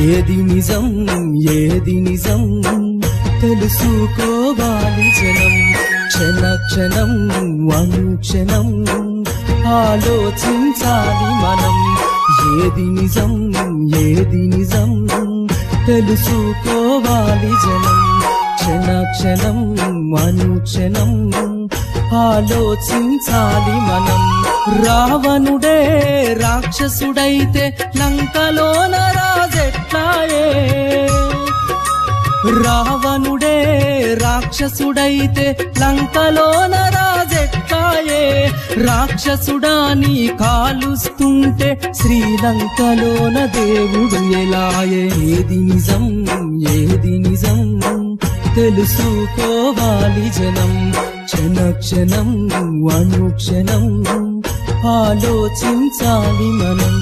ఏది నిజం ఏది నిజం తెలుసుకోవాలి జనం. క్షణ క్షణం అనుక్షణం ఆలోచించాలి మనం. ఏది నిజం ఏది నిజం తెలుసుకోవాలి జనం. క్షణ క్షణం అనుక్షణం ఆలోచించాలి మనం. రావణుడే రాక్షసుడైతే లంకలోన రాజెట్లాయే. రావణుడే రాక్షసుడైతే లంకలోన రాజెట్లాయే. రాక్షసుడాని కాలుస్తుంటే శ్రీలంకలోన దేవుడు ఎలాయే. ఏది నిజం ఏది నిజం తెలుసుకోవాలి జనం. క్షణ క్షణం అనుక్షణం ఆలోచించాలి మనం.